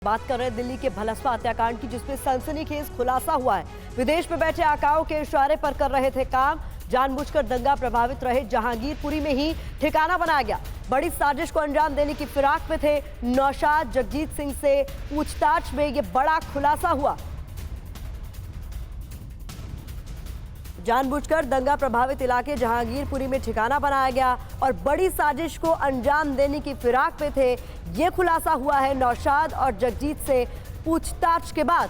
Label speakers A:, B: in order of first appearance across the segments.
A: बात कर रहे हैं दिल्ली के भलसवा हत्याकांड की, जिसमें सनसनीखेज खुलासा हुआ है। विदेश में बैठे आकाओं के इशारे पर कर रहे थे काम, जानबूझकर दंगा प्रभावित रहे जहांगीरपुरी में ही ठिकाना बनाया गया। बड़ी साजिश को अंजाम देने की फिराक में थे नौशाद। जगजीत सिंह से पूछताछ में यह बड़ा खुलासा हुआ। जानबूझकर दंगा प्रभावित इलाके जहांगीरपुरी में ठिकाना बनाया गया और बड़ी साजिश को अंजाम देने की फिराक में थे। ये खुलासा हुआ है नौशाद और जगजीत से पूछताछ के बाद।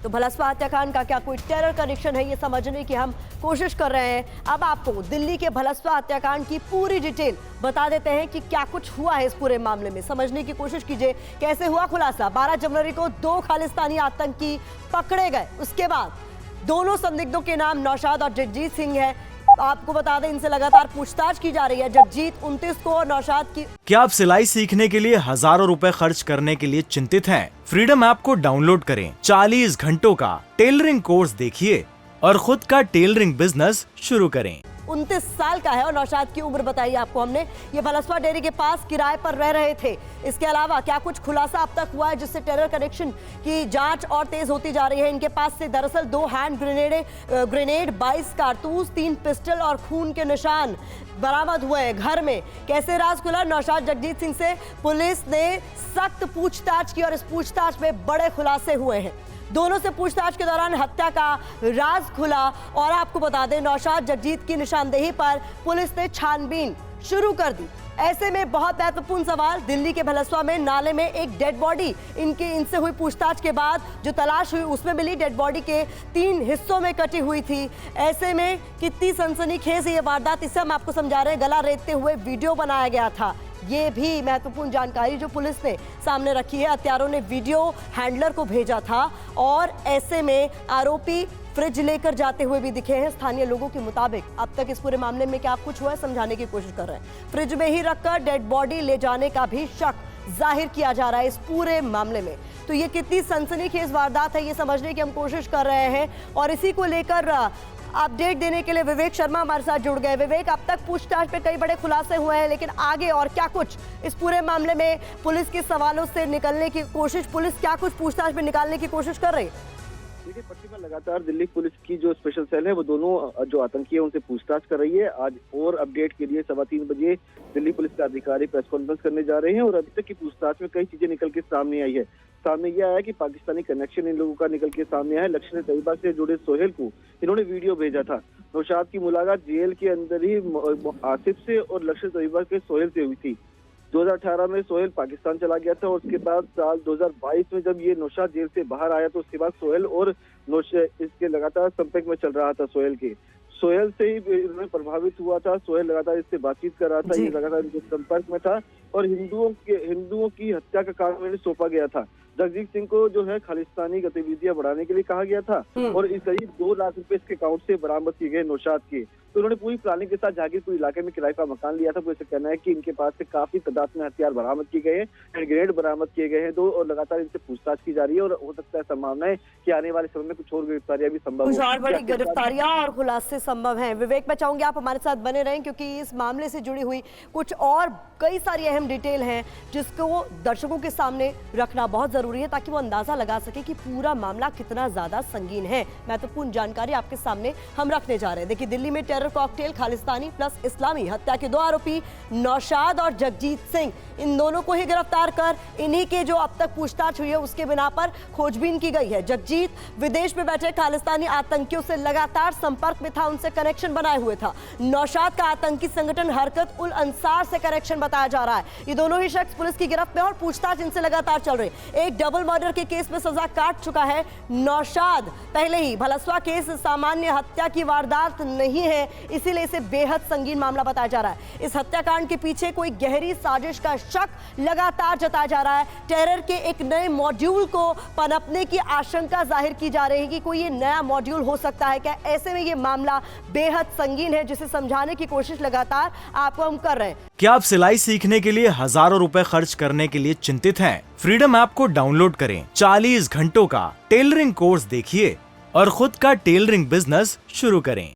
A: तो भलसवा हत्याकांड का क्या कोई टेरर कनेक्शन है, ये समझने की हम कोशिश कर रहे हैं। अब आपको दिल्ली के भलसवा हत्याकांड की पूरी डिटेल बता देते हैं कि क्या कुछ हुआ है इस पूरे मामले में। समझने की कोशिश कीजिए कैसे हुआ खुलासा। 12 जनवरी को 2 खालिस्तानी आतंकी पकड़े गए। उसके बाद दोनों संदिग्धों के नाम नौशाद और जगजीत सिंह है। आपको बता दें, इनसे लगातार पूछताछ की जा रही है। जगजीत 29 को और नौशाद की।
B: क्या आप सिलाई सीखने के लिए हजारों रुपए खर्च करने के लिए चिंतित हैं? फ्रीडम ऐप को डाउनलोड करें, 40 घंटों का टेलरिंग कोर्स देखिए और खुद का टेलरिंग बिजनेस शुरू करें।
A: 29 साल का है और नौशाद की उम्र बताई आपको हमने। ये भलसवा डेयरी के पास किराए पर रह रहे थे। इसके अलावा क्या कुछ खुलासा अब तक हुआ है जिससे टेरर कनेक्शन की जांच और तेज होती जा रही है। इनके पास से दरअसल 2 हैंड ग्रेनेड, 22 कारतूस, 3 पिस्टल और खून के निशान बरामद हुए हैं घर में। कैसे राज खुला? नौशाद जगजीत सिंह से पुलिस ने सख्त पूछताछ की और इस पूछताछ में बड़े खुलासे हुए हैं। दोनों से पूछताछ के दौरान हत्या का राज खुला और आपको बता दें, नौशाद जगजीत की निशानदेही पर पुलिस ने छानबीन शुरू कर दी। ऐसे में बहुत महत्वपूर्ण सवाल, दिल्ली के भलसवा में नाले में एक डेड बॉडी इनसे हुई पूछताछ के बाद जो तलाश हुई उसमें मिली। डेड बॉडी के 3 हिस्सों में कटी हुई थी। ऐसे में कितनी सनसनीखेज ये वारदात, इसे हम आपको समझा रहे हैं। गला रेतते हुए वीडियो बनाया गया था। ये भी महत्वपूर्ण जानकारी जो पुलिस ने सामने रखी है। हत्यारों ने वीडियो हैंडलर को भेजा था और ऐसे में आरोपी फ्रिज लेकर जाते हुए भी दिखे हैं। स्थानीय लोगों के मुताबिक अब तक इस पूरे मामले में क्या कुछ हुआ है समझाने की कोशिश कर रहे हैं। फ्रिज में ही रखकर डेड बॉडी ले जाने का भी शक जाहिर किया जा रहा है इस पूरे मामले में। तो ये कितनी सनसनीखेज वारदात है, ये समझने की हम कोशिश कर रहे हैं और इसी को लेकर अपडेट देने के लिए विवेक शर्मा हमारे साथ जुड़ गए। विवेक, अब तक पूछताछ पे कई बड़े खुलासे हुए हैं, लेकिन आगे और क्या कुछ इस पूरे मामले में पुलिस के सवालों से निकलने की कोशिश, पुलिस क्या कुछ पूछताछ में निकालने की कोशिश कर रही है?
C: देखिए, पट्टी में लगातार दिल्ली पुलिस की जो स्पेशल सेल है वो दोनों जो आतंकी है उनसे पूछताछ कर रही है। आज और अपडेट के लिए 3:15 बजे दिल्ली पुलिस के अधिकारी प्रेस कॉन्फ्रेंस करने जा रहे हैं और अभी तक की पूछताछ में कई चीजें निकल के सामने आई है। सामने यह आया कि पाकिस्तानी कनेक्शन इन लोगों का निकल के सामने आया। लश्कर तैयबा से जुड़े सोहेल को इन्होंने वीडियो भेजा था। नौशाद की मुलाकात जेल के अंदर ही आसिफ से और लश्कर तैयबा के सोहेल से हुई थी। 2018 में सोहेल पाकिस्तान चला गया था और उसके बाद साल 2022 में जब ये नौशाद जेल से बाहर आया तो उसके बाद सोहेल और नौशाद इसके लगातार संपर्क में चल रहा था। सोहेल से ही इन्होंने प्रभावित हुआ था। सोहेल लगातार इससे बातचीत कर रहा था, ये लगातार इनके संपर्क में था और हिंदुओं की हत्या का काम इन्हें सौंपा गया था। जगजीत सिंह को जो है खालिस्तानी गतिविधियां बढ़ाने के लिए कहा गया था और इस करीब 2 लाख रुपए इसके अकाउंट से बरामद किए गए नौशाद के। तो उन्होंने पूरी प्लानिंग के साथ जहांगीरपुर इलाके में किराए का मकान लिया था। पुलिस का कहना है कि इनके पास से काफी तादाद में हथियार बरामद किए गए हैं, ग्रेनेड बरामद किए गए हैं और लगातार इनसे पूछताछ की जा रही है और हो सकता है संभावना है कि आने वाले समय में कुछ और गिरफ्तारियां भी संभव
A: कुछ और बड़ी गिरफ्तारियां और खुलासे संभव हैं। विवेक, मैं चाहूंगी आप हमारे साथ बने रहें क्योंकि इस मामले से जुड़ी हुई कुछ और कई सारी अहम डिटेल हैं जिसको दर्शकों के सामने रखना बहुत जरूरी है ताकि वो अंदाजा लगा सके कि पूरा मामला कितना ज्यादा संगीन है। महत्वपूर्ण जानकारी आपके सामने हम रखने जा रहे हैं। देखिए, दिल्ली में टेरर कॉकटेल खालिस्तानी प्लस इस्लामी हत्या के 2 आरोपी नौशाद और जगजीत सिंह, इन दोनों को ही गिरफ्तार कर इन्हीं के जो अब तक पूछताछ हुई है उसके बिना पर खोजबीन की गई है। जगजीत विदेश में बैठे खालिस्तानी आतंकियों से लगातार संपर्क में था, उनसे कनेक्शन बनाए हुए था। नौशाद का आतंकी संगठन हरकत उल अंसार से कनेक्शन बताया जा रहा है। ये दोनों ही शख्स पुलिस की गिरफ्त में और पूछताछ इनसे लगातार चल रही है। एक डबल मर्डर के केस में सजा काट चुका है नौशाद पहले ही। भलसवा केस सामान्य हत्या की वारदात नहीं है, इसीलिए इसे बेहद संगीन मामला बताया जा रहा है। इस हत्याकांड के पीछे कोई गहरी साजिश का शक लगातार जताया जा रहा है। टेरर के एक नए मॉड्यूल को पनपने की आशंका जाहिर की जा रही है कि कोई ये नया मॉड्यूल हो सकता है क्या। ऐसे में ये मामला बेहद संगीन है जिसे समझाने की कोशिश लगातार आपको हम कर रहे हैं।
B: क्या आप सिलाई सीखने के लिए हजारों रुपए खर्च करने के लिए चिंतित हैं? फ्रीडम ऐप को डाउनलोड करें, 40 घंटों का टेलरिंग कोर्स देखिए और खुद का टेलरिंग बिजनेस शुरू करें।